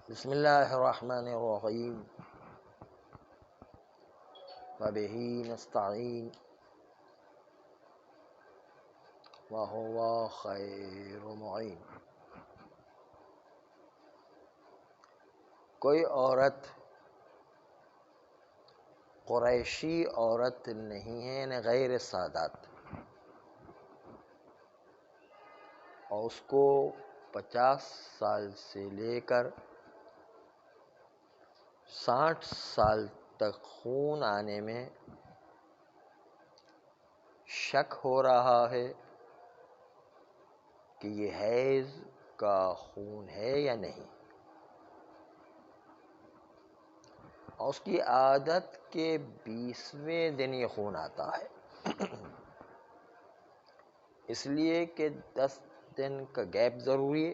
بسم اللہ الرحمن الرحیم وبہ نستعین وہو خیر معین۔ کوئی عورت قریشی عورت نہیں ہے، یعنی غیر سادات، اور اس کو 50 سال سے لے کر 60 سال تک خون آنے میں شک ہو رہا ہے کہ یہ حیض کا خون ہے یا نہیں، اور اس کی عادت کے 20ویں دن یہ خون آتا ہے، اس لیے کہ 10 دن کا گیپ ضروری ہے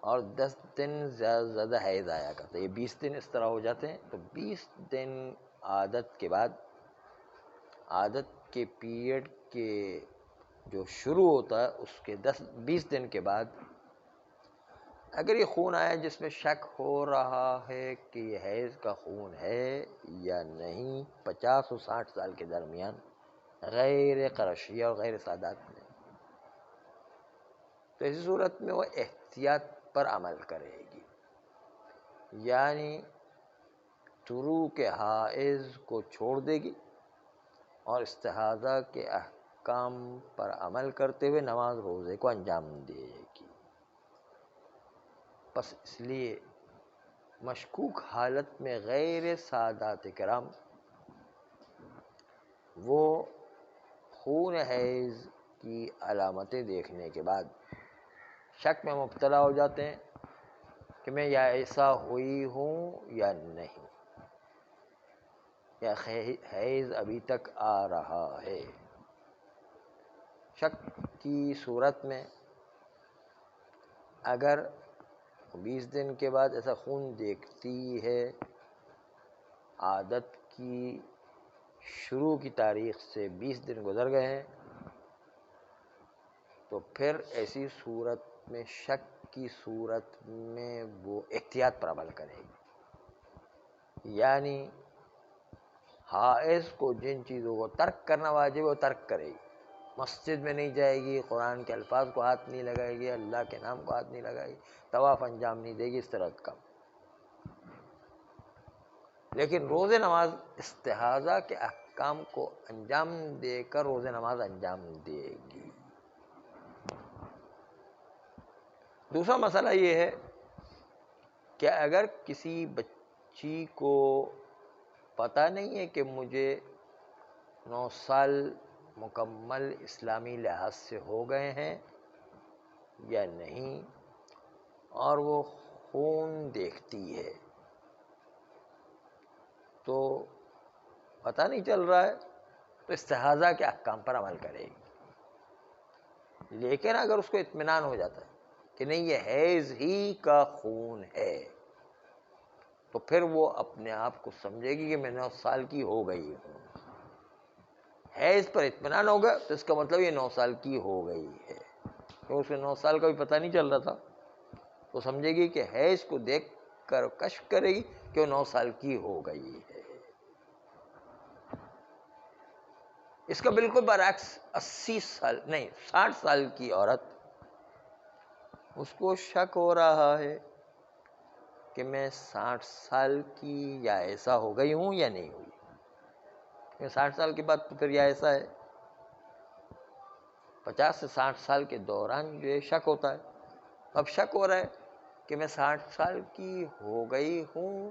اور 10 دن زیادہ سے زیادہ حیض آیا کرتا ہے۔ یہ 20 دن اس طرح ہو جاتے ہیں، تو 20 دن عادت کے بعد، عادت کے پیریڈ کے جو شروع ہوتا ہے اس کے 20 دن کے بعد اگر یہ خون آیا جس میں شک ہو رہا ہے کہ یہ حیض کا خون ہے یا نہیں، 50 اور 60 سال کے درمیان غیر قرشیہ اور غیر سادات میں، تو اسی صورت میں وہ احتیاط پر عمل کرے گی، یعنی طلوع کے حائض کو چھوڑ دے گی اور استحاضہ کے احکام پر عمل کرتے ہوئے نماز روزے کو انجام دے گی۔ بس اس لیے مشکوک حالت میں غیر سادات کرام وہ خون حیض کی علامتیں دیکھنے کے بعد شک میں مبتلا ہو جاتے ہیں کہ میں یا ایسا ہوئی ہوں یا نہیں، یا حیض ابھی تک آ رہا ہے۔ شک کی صورت میں اگر 20 دن کے بعد ایسا خون دیکھتی ہے، عادت کی شروع کی تاریخ سے 20 دن گزر گئے ہیں، تو پھر ایسی صورت میں شک کی صورت میں وہ احتیاط پر عمل کرے گی، یعنی حائض کو جن چیزوں کو ترک کرنا واجب ہے وہ ترک کرے گی، مسجد میں نہیں جائے گی، قرآن کے الفاظ کو ہاتھ نہیں لگائے گی، اللہ کے نام کو ہاتھ نہیں لگائے گی، طواف انجام نہیں دے گی، اس طرح کا۔ لیکن روزے نماز استحاضہ کے احکام کو انجام دے کر روزے نماز انجام دے گی۔ دوسرا مسئلہ یہ ہے کہ اگر کسی بچی کو پتہ نہیں ہے کہ مجھے 9 سال مکمل اسلامی لحاظ سے ہو گئے ہیں یا نہیں، اور وہ خون دیکھتی ہے تو پتہ نہیں چل رہا ہے، تو استحاضہ کے احکام پر عمل کرے گی۔ لیکن اگر اس کو اطمینان ہو جاتا ہے کہ نہیں یہ حیض ہی کا خون ہے، تو پھر وہ اپنے آپ کو سمجھے گی کہ میں 9 سال کی ہو گئی ہوں۔ حیض پر اطمینان ہوگا تو اس کا مطلب یہ 9 سال کی ہو گئی ہے، کیونکہ اس کو 9 سال کا بھی پتہ نہیں چل رہا تھا، تو سمجھے گی کہ حیض کو دیکھ کر کشف کرے گی کہ وہ 9 سال کی ہو گئی ہے۔ اس کا بالکل برعکس 60 سال کی عورت، اس کو شک ہو رہا ہے کہ میں 60 سال کی یا ایسا ہو گئی ہوں یا نہیں ہوئی، 60 سال کے بعد تو پھر یا ایسا ہے، 50 سے 60 سال کے دوران جو شک ہوتا ہے، اب شک ہو رہا ہے کہ میں 60 سال کی ہو گئی ہوں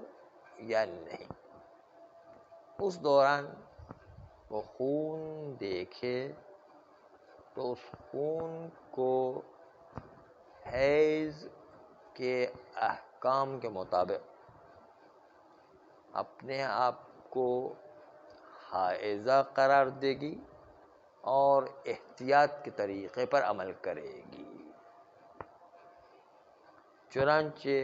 یا نہیں، اس دوران وہ خون دیکھے تو اس خون کو حیض کے احکام کے مطابق اپنے آپ کو حائضہ قرار دے گی اور احتیاط کے طریقے پر عمل کرے گی۔ چنانچہ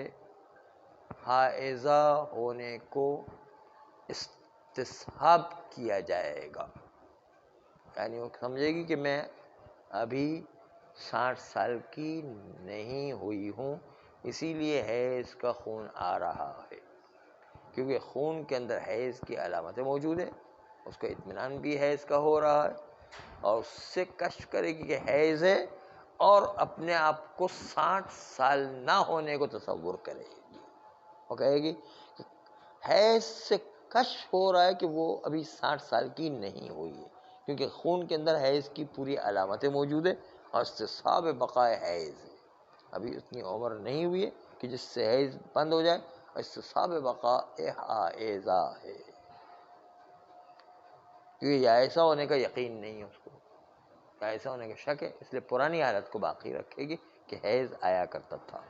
حائضہ ہونے کو استصحاب کیا جائے گا، یعنی وہ سمجھے گی کہ میں ابھی 60 سال کی نہیں ہوئی ہوں، اسی لیے حیض کا خون آ رہا ہے، کیونکہ خون کے اندر حیض کی علامتیں موجود ہیں، اس کو اطمینان بھی حیض کا ہو رہا ہے، اور اس سے کشف کرے گی کہ حیض ہے، اور اپنے آپ کو 60 سال نہ ہونے کو تصور کرے گی، وہ کہے گی کہ حیض سے کشف ہو رہا ہے کہ وہ ابھی 60 سال کی نہیں ہوئی ہے، کیونکہ خون کے اندر حیض کی پوری علامتیں موجود ہیں، اور استصحاب بقائے حیض ہے، ابھی اتنی عمر نہیں ہوئی ہے کہ جس سے حیض بند ہو جائے، اور استصحاب بقائے حائضہ ہے، کیونکہ ایسا ہونے کا یقین نہیں ہے اس کو، ایسا ہونے کا شک ہے، اس لیے پرانی حالت کو باقی رکھے گی کہ حیض آیا کرتا تھا۔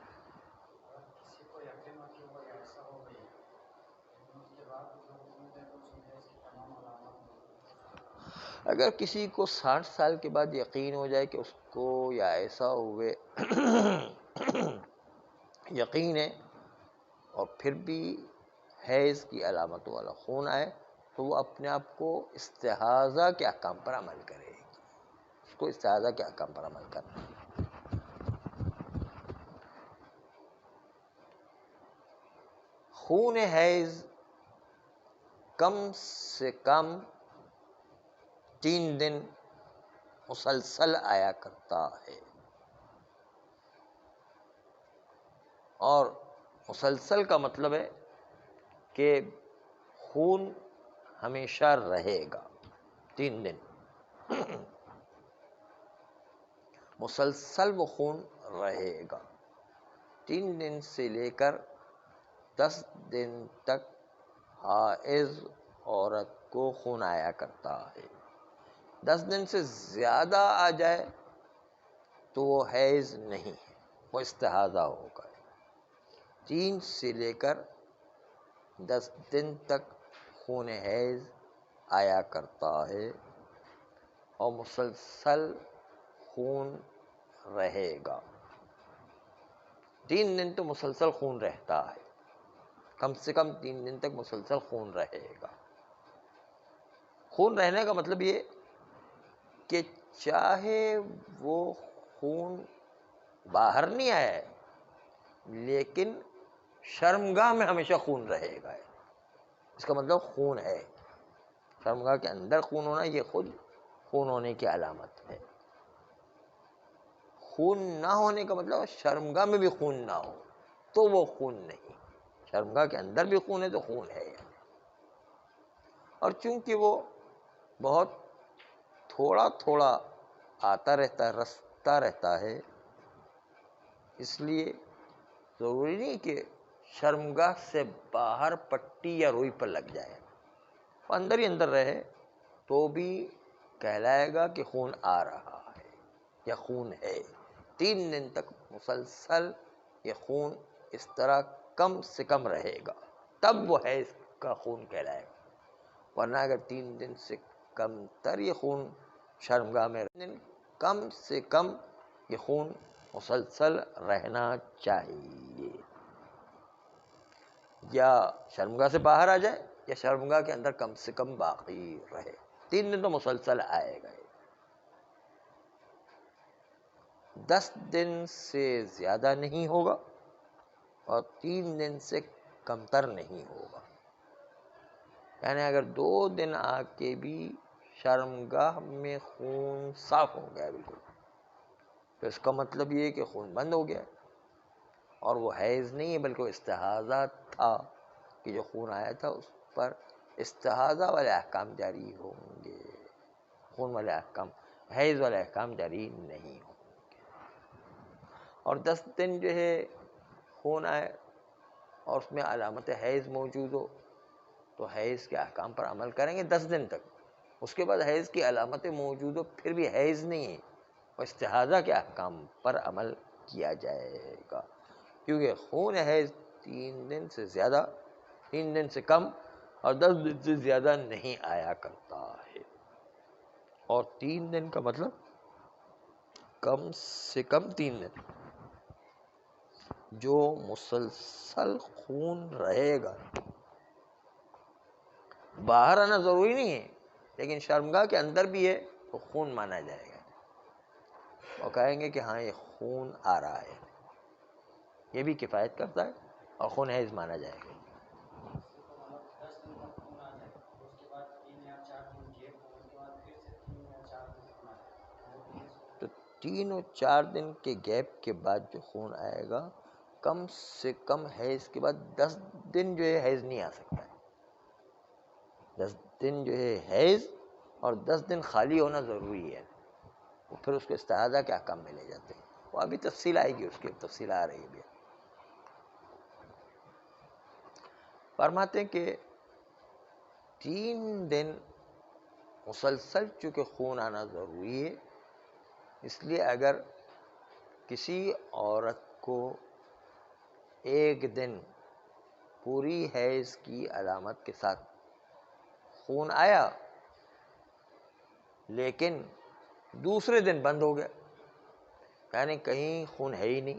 اگر کسی کو 60 سال کے بعد یقین ہو جائے کہ اس کو یا ایسا ہوئے یقین ہے، اور پھر بھی حیض کی علامتوں والا خون آئے، تو وہ اپنے آپ کو استحاضہ کے احکام پر عمل کرے گی، اس کو استحاضہ کے احکام پر عمل کرنا ہے۔ خون حیض کم سے کم 3 دن مسلسل آیا کرتا ہے، اور مسلسل کا مطلب ہے کہ خون ہمیشہ رہے گا، 3 دن مسلسل وہ خون رہے گا، 3 دن سے لے کر 10 دن تک حائض عورت کو خون آیا کرتا ہے۔ 10 دن سے زیادہ آ جائے تو وہ حیض نہیں ہے، وہ استحاضہ ہوگا۔ 3 سے لے کر 10 دن تک خون حیض آیا کرتا ہے، اور مسلسل خون رہے گا، 3 دن تو مسلسل خون رہتا ہے، کم سے کم 3 دن تک مسلسل خون رہے گا۔ خون رہنے کا مطلب یہ کہ چاہے وہ خون باہر نہیں آیا ہے، لیکن شرمگاہ میں ہمیشہ خون رہے گا، اس کا مطلب خون ہے۔ شرمگاہ کے اندر خون ہونا یہ خود خون ہونے کی علامت ہے۔ خون نہ ہونے کا مطلب شرمگاہ میں بھی خون نہ ہو تو وہ خون نہیں، شرمگاہ کے اندر بھی خون ہے تو خون ہے۔ اور چونکہ وہ بہت تھوڑا تھوڑا آتا رہتا ہے، رستا رہتا ہے، اس لیے ضروری نہیں کہ شرمگاہ سے باہر پٹی یا روئی پر لگ جائے، وہ اندر ہی اندر رہے تو بھی کہلائے گا کہ خون آ رہا ہے یا خون ہے۔ 3 دن تک مسلسل یہ خون اس طرح کم سے کم رہے گا، تب وہ حیض کا خون کہلائے گا، ورنہ اگر 3 دن سے کم تر یہ خون شرمگاہ میں کم سے کم یہ خون مسلسل رہنا چاہیے، یا شرمگاہ سے باہر آ جائے یا شرمگاہ کے اندر کم سے کم باقی رہے، 3 دن تو مسلسل آئے گا۔ 10 دن سے زیادہ نہیں ہوگا اور 3 دن سے کم تر نہیں ہوگا، یعنی اگر 2 دن آ کے بھی شرمگاہ میں خون صاف ہو گیا بالکل، تو اس کا مطلب یہ ہے کہ خون بند ہو گیا، اور وہ حیض نہیں ہے بلکہ وہ استحاضہ تھا، کہ جو خون آیا تھا اس پر استحاضہ والے احکام جاری ہوں گے، خون والے احکام، حیض والے احکام جاری نہیں ہوں گے۔ اور 10 دن جو ہے خون آئے اور اس میں علامت حیض موجود ہو تو حیض کے احکام پر عمل کریں گے 10 دن تک، اس کے بعد حیض کی علامتیں موجود ہو پھر بھی حیض نہیں ہے، اور استحاضہ کے احکام پر عمل کیا جائے گا، کیونکہ خون حیض 3 دن سے زیادہ، 3 دن سے کم اور 10 دن سے زیادہ نہیں آیا کرتا ہے، اور 3 دن کا مطلب کم سے کم 3 دن جو مسلسل خون رہے گا، باہر آنا ضروری نہیں ہے لیکن شرمگاہ کے اندر بھی ہے تو خون مانا جائے گا، اور کہیں گے کہ ہاں یہ خون آ رہا ہے۔ یہ بھی کفایت کرتا ہے اور خون حیض مانا جائے گا. تو 3 اور 4 دن کے گیپ کے بعد جو خون آئے گا، کم سے کم حیض کے بعد 10 دن جو ہے حیض نہیں آ سکتا ہے. 10 دن جو ہے حیض اور 10 دن خالی ہونا ضروری ہے. پھر اس کو استحاضہ کے احکام میں لے جاتے ہیں. وہ ابھی تفصیل آئے گی، اس کی تفصیل آ رہی ہے. فرماتے ہیں کہ 3 دن مسلسل چونکہ خون آنا ضروری ہے، اس لیے اگر کسی عورت کو 1 دن پوری حیض کی علامت کے ساتھ خون آیا لیکن دوسرے دن بند ہو گیا، یعنی کہیں خون ہے ہی نہیں،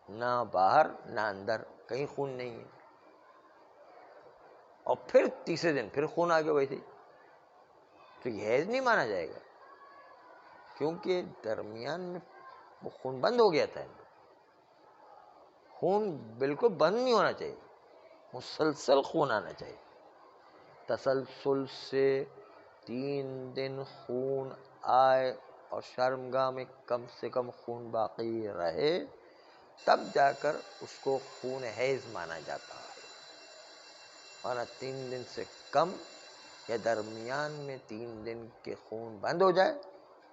نہ باہر نہ اندر، کہیں خون نہیں ہے، اور پھر تیسرے دن پھر خون آ گیا ویسے ہی، تو یہ حیض نہیں مانا جائے گا، کیونکہ درمیان میں وہ خون بند ہو گیا تھا. خون بالکل بند نہیں ہونا چاہیے، مسلسل خون آنا چاہیے. تسلسل سے 3 دن خون آئے اور شرمگاہ میں کم سے کم خون باقی رہے، تب جا کر اس کو خون حیض مانا جاتا ہے. اور 3 دن سے کم یا درمیان میں 3 دن کے خون بند ہو جائے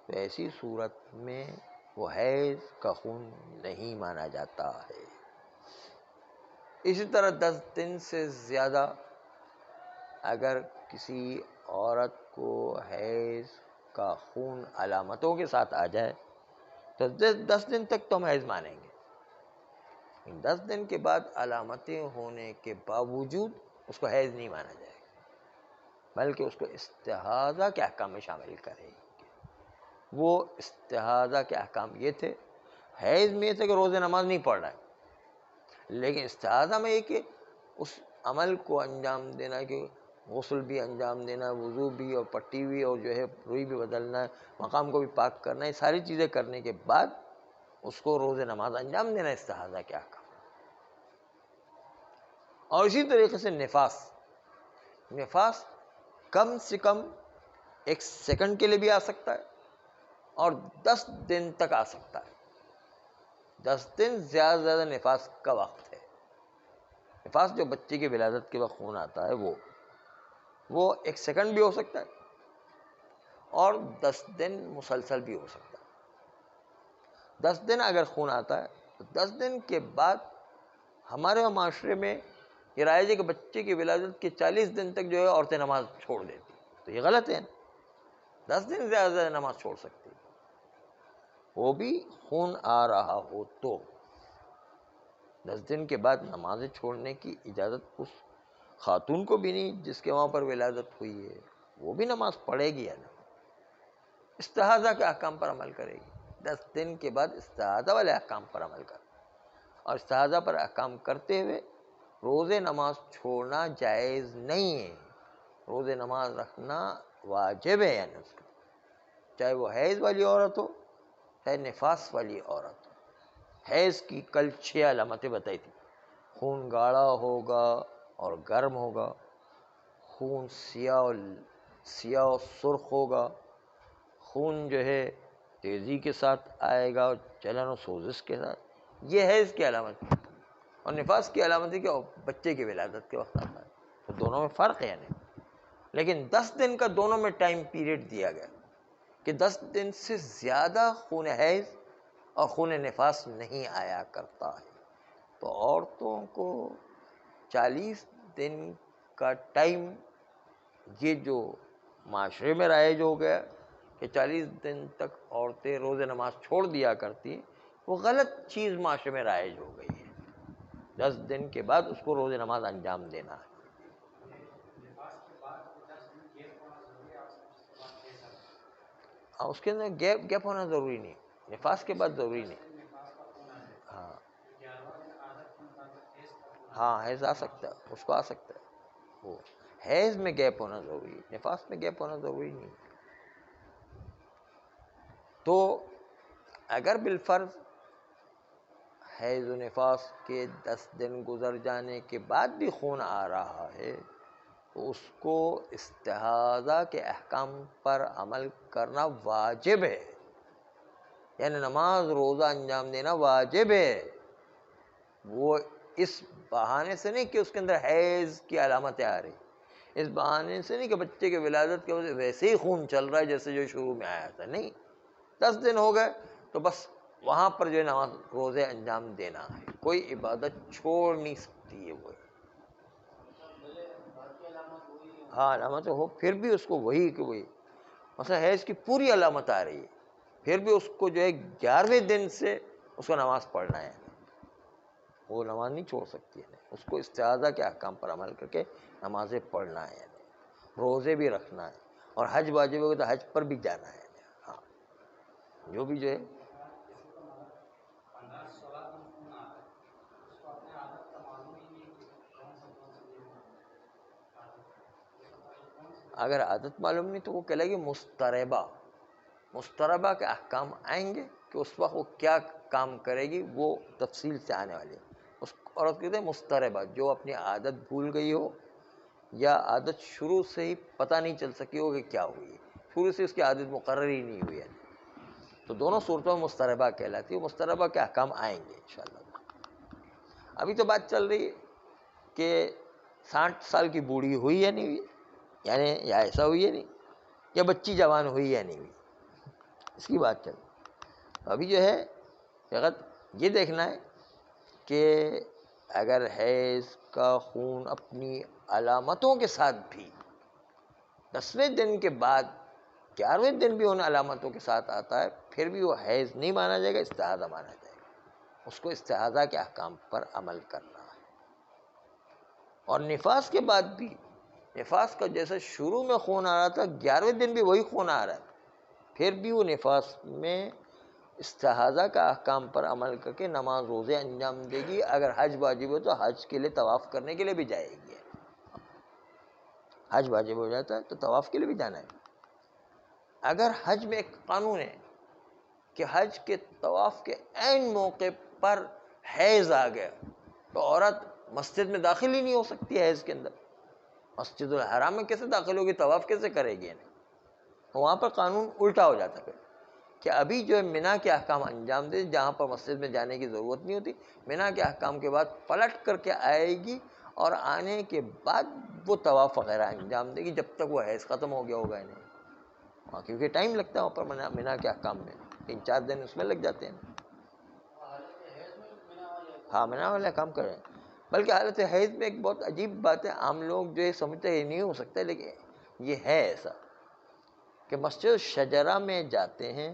تو ایسی صورت میں وہ حیض کا خون نہیں مانا جاتا ہے. اسی طرح 10 دن سے زیادہ اگر کسی عورت کو حیض کا خون علامتوں کے ساتھ آ جائے تو 10 دن تک تو ہم حیض مانیں گے. 10 دن کے بعد علامتیں ہونے کے باوجود اس کو حیض نہیں مانا جائے گا، بلکہ اس کو استحاضہ کے احکام میں شامل کرے گی. وہ استحاضہ کے احکام یہ تھے، حیض میں یہ تھے کہ روزہ نماز نہیں پڑھ رہا ہے، لیکن استحاضہ میں یہ کہ اس عمل کو انجام دینا ہے کہ غسل بھی انجام دینا ہے، وضو بھی، اور پٹی بھی، اور جو ہے روئی بھی بدلنا ہے، مقام کو بھی پاک کرنا ہے، یہ ساری چیزیں کرنے کے بعد اس کو روزہ نماز انجام دینا ہے استحاضہ کے احکام. اور اسی طریقے سے نفاس کم سے کم 1 سیکنڈ کے لیے بھی آ سکتا ہے اور 10 دن تک آ سکتا ہے. 10 دن زیادہ سے زیادہ نفاس کا وقت ہے. نفاس جو بچے کی ولادت کے وقت خون آتا ہے وہ 1 سیکنڈ بھی ہو سکتا ہے اور 10 دن مسلسل بھی ہو سکتا ہے. 10 دن اگر خون آتا ہے تو 10 دن کے بعد ہمارے معاشرے میں یہ رائج ہے کہ بچے کی ولادت کے 40 دن تک جو ہے عورتیں نماز چھوڑ دیتی، تو یہ غلط ہے. 10 دن زیادہ سے زیادہ نماز چھوڑ سکتی، وہ بھی خون آ رہا ہو تو. 10 دن کے بعد نمازیں چھوڑنے کی اجازت اس خاتون کو بھی نہیں جس کے وہاں پر ولادت ہوئی ہے، وہ بھی نماز پڑھے گی یا نہیں، استحاضہ کے احکام پر عمل کرے گی. 10 دن کے بعد استحاضہ والے احکام پر عمل کرے، اور استحاضہ پر احکام کرتے ہوئے روزے نماز چھوڑنا جائز نہیں ہے. روزے نماز رکھنا واجب ہے، یعنی اس کا چاہے وہ حیض والی عورت ہو چاہے نفاس والی عورت ہو. حیض کی کل 6 علامتیں بتائی تھی. خون گاڑھا ہوگا اور گرم ہوگا، خون سیاہ و سرخ ہوگا، خون جو ہے تیزی کے ساتھ آئے گا اور جلن و سوزش کے ساتھ، یہ حیض کی علامت ہے. اور نفاس کی علامت ہے کہ بچے کی ولادت کے وقت آتا ہے. تو دونوں میں فرق ہے یعنی، لیکن 10 دن کا دونوں میں ٹائم پیریڈ دیا گیا کہ 10 دن سے زیادہ خون حیض اور خون نفاس نہیں آیا کرتا ہے. تو عورتوں کو 40 دن کا ٹائم، یہ جو معاشرے میں رائج ہو گیا کہ 40 دن تک عورتیں روزہ نماز چھوڑ دیا کرتی، وہ غلط چیز معاشرے میں رائج ہو گئی ہے. 10 دن کے بعد اس کو روزہ نماز انجام دینا ہے. اس کے اندر گیپ ہونا ضروری نہیں، نفاس کے بعد ضروری نہیں. ہاں حیض آ سکتا ہے، اس کو آ سکتا ہے. وہ حیض میں گیپ ہونا ضروری ہے، نفاس میں گیپ ہونا ضروری نہیں. تو اگر بالفرض حیض و نفاس کے 10 دن گزر جانے کے بعد بھی خون آ رہا ہے تو اس کو استحاضہ کے احکام پر عمل کرنا واجب ہے، یعنی نماز روزہ انجام دینا واجب ہے۔ وہ اس بہانے سے نہیں کہ اس کے اندر حیض کی علامتیں آ رہی، اس بہانے سے نہیں کہ بچے کے ولادت کے وجہ سے ویسے ہی خون چل رہا ہے جیسے جو شروع میں آیا تھا، نہیں، 10 دن ہو گئے تو بس وہاں پر جو ہے نماز روزے انجام دینا ہے، کوئی عبادت چھوڑ نہیں سکتی ہے وہ۔ ہاں علامت ہو پھر بھی اس کو وہی کہ وہی، مثلا حیض کی پوری علامت آ رہی ہے پھر بھی اس کو جو ہے 11ویں دن سے اس کو نماز پڑھنا ہے، وہ نماز نہیں چھوڑ سکتی ہے، اس کو استحاضہ کے احکام پر عمل کر کے نمازیں پڑھنا ہے، روزے بھی رکھنا ہے، اور حج واجب ہوگا تو حج پر بھی جانا ہے۔ ہاں جو بھی جو ہے اگر عادت معلوم نہیں تو وہ کہلے گی مستربہ، مستربہ کے احکام آئیں گے کہ اس وقت وہ کیا کام کرے گی، وہ تفصیل سے آنے والی ہے۔ اس عورت کہتے ہیں مستربہ، جو اپنی عادت بھول گئی ہو یا عادت شروع سے ہی پتہ نہیں چل سکی ہو کہ کیا ہوئی ہے، شروع سے اس کی عادت مقرر ہی نہیں ہوئی ہے، تو دونوں صورتوں میں مستربہ کہلاتی ہے۔ مستربہ کے احکام آئیں گے انشاءاللہ۔ ابھی تو بات چل رہی ہے کہ 60 سال کی بوڑھی ہوئی یا نہیں ہوئی، یعنی یا ایسا ہوئی ہے نہیں، یا بچی جوان ہوئی یا نہیں ہوئی، اس کی بات چل رہی۔ ابھی جو ہے فقط یہ دیکھنا ہے کہ اگر حیض کا خون اپنی علامتوں کے ساتھ بھی 10ویں دن کے بعد 11ویں دن بھی ان علامتوں کے ساتھ آتا ہے، پھر بھی وہ حیض نہیں مانا جائے گا، استحاضہ مانا جائے گا، اس کو استحاضہ کے احکام پر عمل کرنا ہے۔ اور نفاس کے بعد بھی، نفاس کا جیسے شروع میں خون آ رہا تھا 11ویں دن بھی وہی خون آ رہا ہے، پھر بھی وہ نفاس میں استحاضہ کا احکام پر عمل کر کے نماز روزے انجام دے گی۔ اگر حج واجب ہو تو حج کے لیے طواف کرنے کے لیے بھی جائے گی، حج واجب ہو جاتا ہے تو طواف کے لیے بھی جانا ہے۔ اگر حج میں ایک قانون ہے کہ حج کے طواف کے عین موقع پر حیض آ گیا تو عورت مسجد میں داخل ہی نہیں ہو سکتی حیض کے اندر، مسجد الحرام میں کیسے داخل ہوگی، طواف کیسے کرے گی؟ تو وہاں پر قانون الٹا ہو جاتا ہے کہ ابھی جو ہے مینا کے احکام انجام دے، جہاں پر مسجد میں جانے کی ضرورت نہیں ہوتی، مینا کے احکام کے بعد پلٹ کر کے آئے گی، اور آنے کے بعد وہ طواف وغیرہ انجام دے گی جب تک وہ حیض ختم ہو گیا ہوگا نہیں، وہاں کیونکہ ٹائم لگتا ہے وہاں پر مینا کے احکام میں 3-4 دن اس میں لگ جاتے ہیں۔ ہاں مینا والے کام کر رہے ہیں، بلکہ حالت حیض میں ایک بہت عجیب بات ہے، عام لوگ جو ہے سمجھتے ہیں یہ نہیں ہو سکتا، لیکن یہ ہے ایسا کہ مسجد شجرہ میں جاتے ہیں،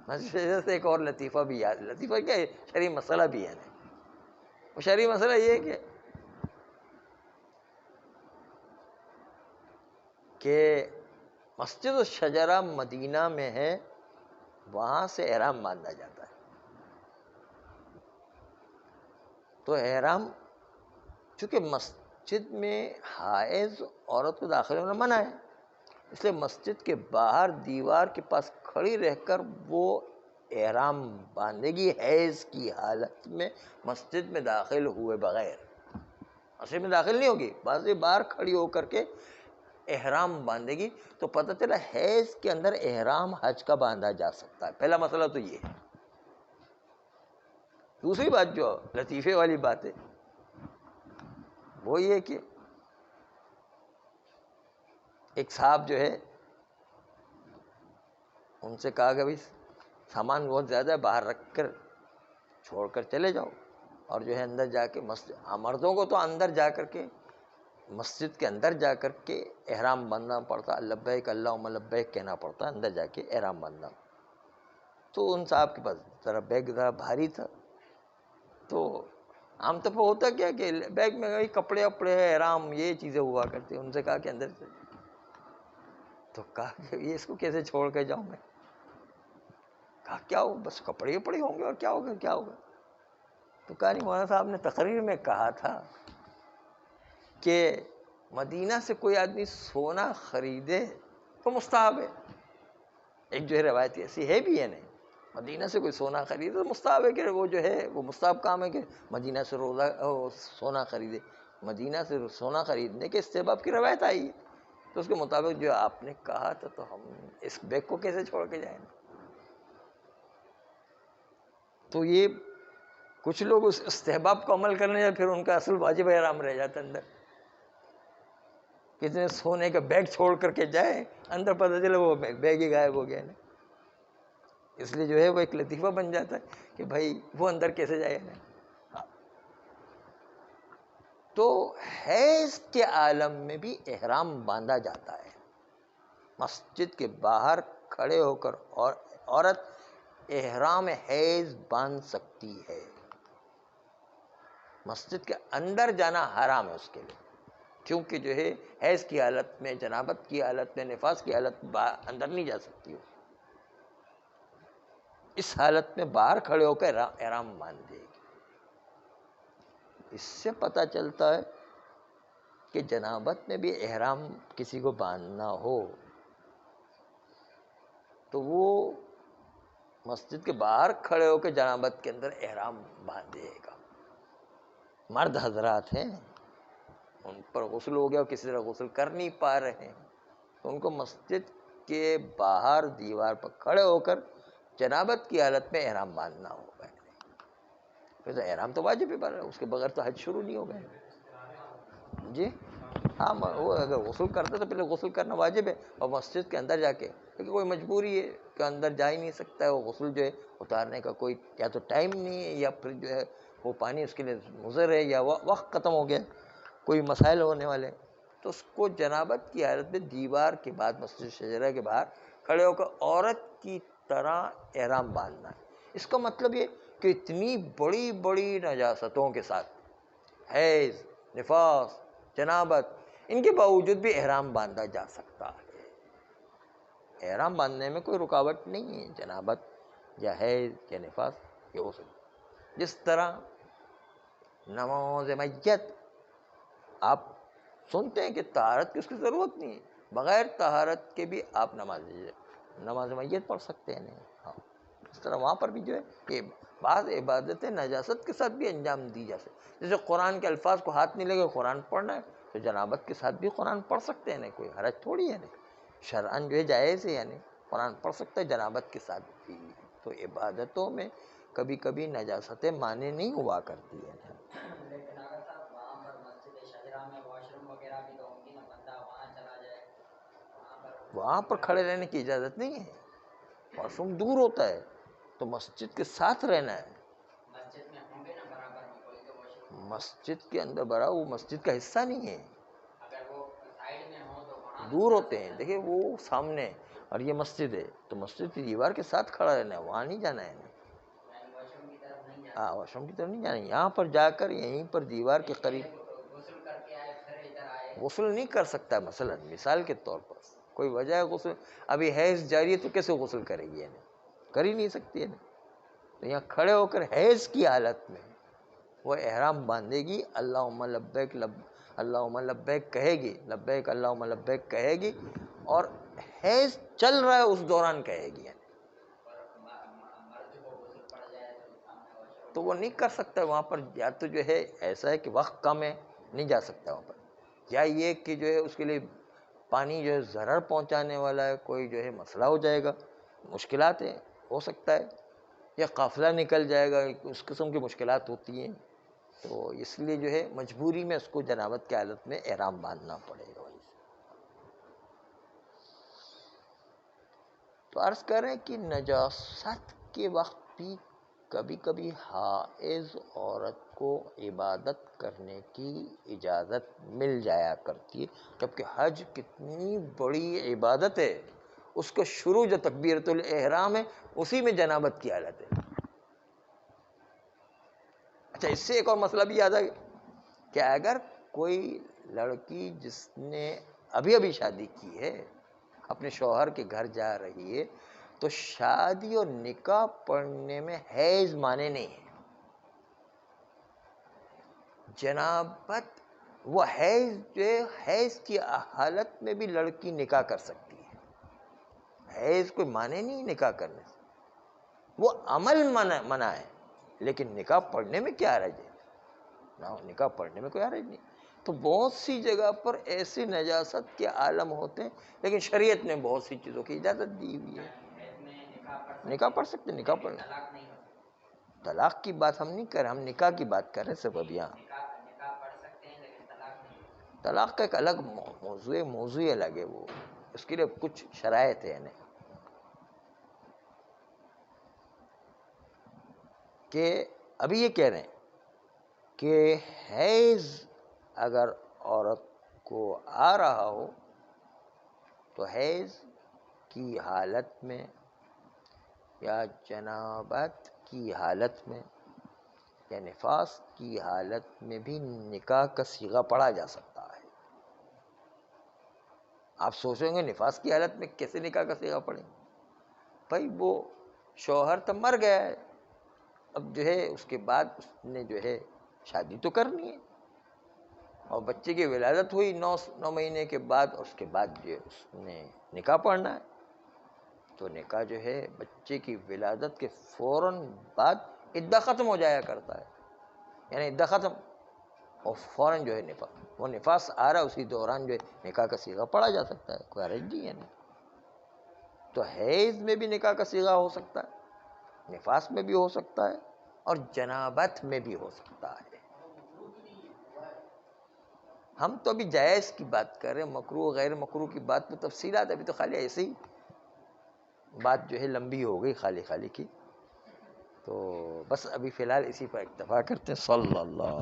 مسجد شجرہ سے ایک اور لطیفہ بھی یاد، لطیفہ کیا ہے، شرعی مسئلہ بھی ہے، وہ شرعی مسئلہ یہ ہے کہ مسجد الشجرہ مدینہ میں ہے، وہاں سے احرام باندھا جاتا ہے، تو احرام چونکہ مسجد میں حائض عورت کو داخل ہونا منع ہے، اس لیے مسجد کے باہر دیوار کے پاس کھڑی رہ کر وہ احرام باندھے گی حیض کی حالت میں، مسجد میں داخل ہوئے بغیر، مسجد میں داخل نہیں ہوگی، باہر کھڑی ہو کر کے احرام باندھے گی، تو پتہ چلا حیض کے اندر احرام حج کا باندھا جا سکتا ہے۔ پہلا مسئلہ تو یہ ہے۔ دوسری بات جو لطیفے والی بات ہے وہ یہ کہ ایک صاحب جو ہے ان سے کہا کہ بھائی سامان بہت زیادہ ہے، باہر رکھ کر چھوڑ کر چلے جاؤ، اور جو ہے اندر جا کے مسجد، مردوں کو تو اندر جا کر کے مسجد کے اندر جا کر کے احرام باندھنا پڑتا، لبیک اللہم لبیک کہنا پڑتا، اندر جا کے احرام باندھنا۔ تو ان صاحب کے پاس ذرا بیگ ذرا بھاری تھا، تو عام طور پر ہوتا کیا کہ بیگ میں کپڑے وپڑے احرام یہ چیزیں ہوا کرتی، ان سے کہا کہ اندر سے، تو کہا کہ یہ اس کو کیسے چھوڑ کے جاؤں میں؟ کہا کیا ہو، بس کپڑے وپڑے ہوں گے اور کیا ہوگا کیا ہوگا؟ تو کہا نہیں، مولانا صاحب نے تقریر میں کہا تھا کہ مدینہ سے کوئی آدمی سونا خریدے تو مستحب ہے، ایک جو ہے روایت ایسی ہے بھی ہے نہیں، مدینہ سے کوئی سونا خریدے تو مستحب ہے کہ وہ جو ہے وہ مستحب کام ہے کہ مدینہ سے سونا خریدے. مدینہ سے سونا خریدنے کے استحباب کی روایت آئی ہے، تو اس کے مطابق جو آپ نے کہا تھا تو ہم اس بیگ کو کیسے چھوڑ کے جائیں. تو یہ کچھ لوگ اس استحباب کو عمل کرنے جائے پھر ان کا اصل واجب احرام رہ جاتا ہے اندر. کتنے سونے کا بیگ چھوڑ کر کے جائے اندر پتہ چلے وہ بیگ ہی غائب ہو گیا نا. اس لیے جو ہے وہ ایک لطیفہ بن جاتا ہے کہ بھائی وہ اندر کیسے جائے نا. تو حیض کے عالم میں بھی احرام باندھا جاتا ہے. مسجد کے باہر کھڑے ہو کر اور عورت احرام حیض باندھ سکتی ہے. مسجد کے اندر جانا حرام ہے اس کے لیے، کیونکہ جو ہے حیض کی حالت میں، جنابت کی حالت میں، نفاس کی حالت اندر نہیں جا سکتی ہو. اس حالت میں باہر کھڑے ہو کر احرام باندھ دے گی. اس سے پتہ چلتا ہے کہ جنابت میں بھی احرام کسی کو باندھنا ہو تو وہ مسجد کے باہر کھڑے ہو کے جنابت کے اندر احرام باندھے گا. مرد حضرات ہیں ان پر غسل ہو گیا اور کسی طرح غسل کر نہیں پا رہے ہیں تو ان کو مسجد کے باہر دیوار پر کھڑے ہو کر جنابت کی حالت میں احرام باندھنا ہوگا. پھر تو احرام تو واجب ہے، اس کے بغیر تو حج شروع نہیں ہوگا. جی ہاں، وہ اگر غسل کرتا تو پہلے غسل کرنا واجب ہے اور مسجد کے اندر جا کے، کیونکہ کوئی مجبوری ہے کہ اندر جا ہی نہیں سکتا ہے. وہ غسل جو ہے اتارنے کا کوئی یا تو ٹائم نہیں ہے یا پھر جو ہے وہ پانی اس کے لیے مضر ہے یا وقت ختم ہو گیا، کوئی مسائل ہونے والے، تو اس کو جنابت کی حالت میں دیوار کے بعد مسجد شجرہ کے باہر کھڑے ہو کر عورت کی طرح احرام باندھنا ہے. اس کا مطلب یہ کہ اتنی بڑی بڑی نجاستوں کے ساتھ، حیض، نفاس، جنابت، ان کے باوجود بھی احرام باندھا جا سکتا ہے. احرام باندھنے میں کوئی رکاوٹ نہیں ہے. جنابت یا حیض یا نفاس یہ ہو سکتا. جس طرح نماز میت آپ سنتے ہیں کہ طہارت کی اس کی ضرورت نہیں ہے، بغیر طہارت کے بھی آپ نماز میت پڑھ سکتے ہیں. نہیں ہاں، اس طرح وہاں پر بھی جو ہے کہ بعض عبادتیں نجاست کے ساتھ بھی انجام دی جا سکتی. جیسے قرآن کے الفاظ کو ہاتھ نہیں لگے قرآن پڑھنا ہے تو جنابت کے ساتھ بھی قرآن پڑھ سکتے ہیں. نہیں کوئی حرج تھوڑی ہے. نہیں شرعاً جو ہے جائز ہے، یعنی قرآن پڑھ سکتے ہیں جنابت کے ساتھ بھی. تو عبادتوں میں کبھی کبھی نجاستیں مانے نہیں ہوا کرتی ہیں. لیکن اگر صاحب وہاں پر مسجد شجرا میں واش روم وغیرہ بھی تو ہوں گی نا، بندہ وہاں چلا جائے وہاں پر کھڑے رہنے کی اجازت نہیں ہے. واش روم دور ہوتا ہے تو مسجد کے ساتھ رہنا ہے. مسجد میں ہوں گے نا برابر میں کوئی تو واش روم، مسجد کے اندر بڑا وہ مسجد کا حصہ نہیں ہے. اگر وہ سائڈ میں ہو تو وہاں دور ہوتے ہیں. دیکھیں وہ سامنے اور یہ مسجد ہے تو مسجد کی دیوار کے ساتھ کھڑا رہنا ہے، وہاں نہیں جانا ہے. یعنی واش روم کی طرف نہیں جانا. ہاں واش روم کی طرف نہیں جانا. یہاں پر جا کر یہیں پر دیوار کے قریب غسل کر کے آئے پھر ادھر آئے. غسل نہیں کر سکتا. مثلا مثال کے طور پر کوئی وجہ ہے غسل، ابھی حیض جاری ہے تو کیسے غسل کرے گی؟ یعنی کر ہی نہیں سکتی ہے. تو یہاں کھڑے ہو کر حیض کی حالت میں وہ احرام باندھے گی، اللہم لبیک اللہم لبیک کہے گی، لبیک اللہم لبیک کہے گی، اور حیض چل رہا ہے اس دوران کہے گی. مرد کو غسل پڑ جائے تو سامنے واش روم تو وہ نہیں کر سکتا وہاں پر. یا تو جو ہے ایسا ہے کہ وقت کم ہے نہیں جا سکتا وہاں پر، یا یہ کہ جو ہے اس کے لیے پانی جو ہے ضرر پہنچانے والا ہے، کوئی جو ہے مسئلہ ہو جائے گا، مشکلات ہیں، ہو سکتا ہے، یا قافلہ نکل جائے گا، اس قسم کی مشکلات ہوتی ہیں. تو اس لیے جو ہے مجبوری میں اس کو جنابت کی حالت میں احرام باندھنا پڑے گا. تو عرض کریں کہ نجاست کے وقت بھی کبھی کبھی حائض عورت کو عبادت کرنے کی اجازت مل جایا کرتی ہے، جبکہ حج کتنی بڑی عبادت ہے. اس کا شروع جو تکبیرۃ الاحرام ہے اسی میں جنابت کی حالت ہے. اچھا اس سے ایک اور مسئلہ بھی یاد آ گیا کہ اگر کوئی لڑکی جس نے ابھی ابھی شادی کی ہے اپنے شوہر کے گھر جا رہی ہے تو شادی اور نکاح پڑھنے میں حیض مانے نہیں ہے. جنابت وہ حیض جو ہے حیض کی حالت میں بھی لڑکی نکاح کر سکتی ہے. حیض کوئی مانے نہیں نکاح کرنے سے. وہ عمل منع ہے، لیکن نکاح پڑھنے میں کیا حرج ہے؟ نکاح پڑھنے میں کوئی حرج نہیں. تو بہت سی جگہ پر ایسے نجاست کے عالم ہوتے ہیں، لیکن شریعت نے بہت سی چیزوں کی اجازت دی ہوئی ہے. نکاح پڑھ سکتے، نکاح پڑھ. طلاق کی بات ہم نہیں کر رہے، ہم نکاح کی بات کر رہے ہیں صرف. اب یہاں طلاق کا ایک الگ موضوع الگ ہے، وہ اس کے لیے کچھ شرائط ہے. یعنی کہ ابھی یہ کہہ رہے ہیں کہ حیض اگر عورت کو آ رہا ہو تو حیض کی حالت میں یا جنابت کی حالت میں یا نفاس کی حالت میں بھی نکاح کا صیغہ پڑھا جا سکتا ہے. آپ سوچیں گے نفاس کی حالت میں کیسے نکاح کا صیغہ پڑھیں؟ بھائی وہ شوہر تو مر گیا ہے، اب جو ہے اس کے بعد اس نے جو ہے شادی تو کرنی ہے، اور بچے کی ولادت ہوئی 9 مہینے کے بعد، اور اس کے بعد جو ہے اس نے نکاح پڑھنا ہے. تو نکاح جو ہے بچے کی ولادت کے فوراً بعد عدہ ختم ہو جایا کرتا ہے. یعنی عدہ ختم اور فوراً جو ہے وہ نفاس آ رہا ہے، اسی دوران جو ہے نکاح کا صیغہ پڑھا جا سکتا ہے، کوئی حرج نہیں ہے. تو حیض میں بھی نکاح کا صیغہ ہو سکتا ہے، نفاس میں بھی ہو سکتا ہے، اور جنابت میں بھی ہو سکتا ہے. ہم تو ابھی جائز کی بات کر رہے ہیں، مکروہ غیر مکروہ کی بات میں تفصیلات ابھی تو خالی ایسے ہی بات جو ہے لمبی ہو گئی خالی کی. تو بس ابھی فی الحال اسی پر اکتفا کرتے ہیں. صلی اللہ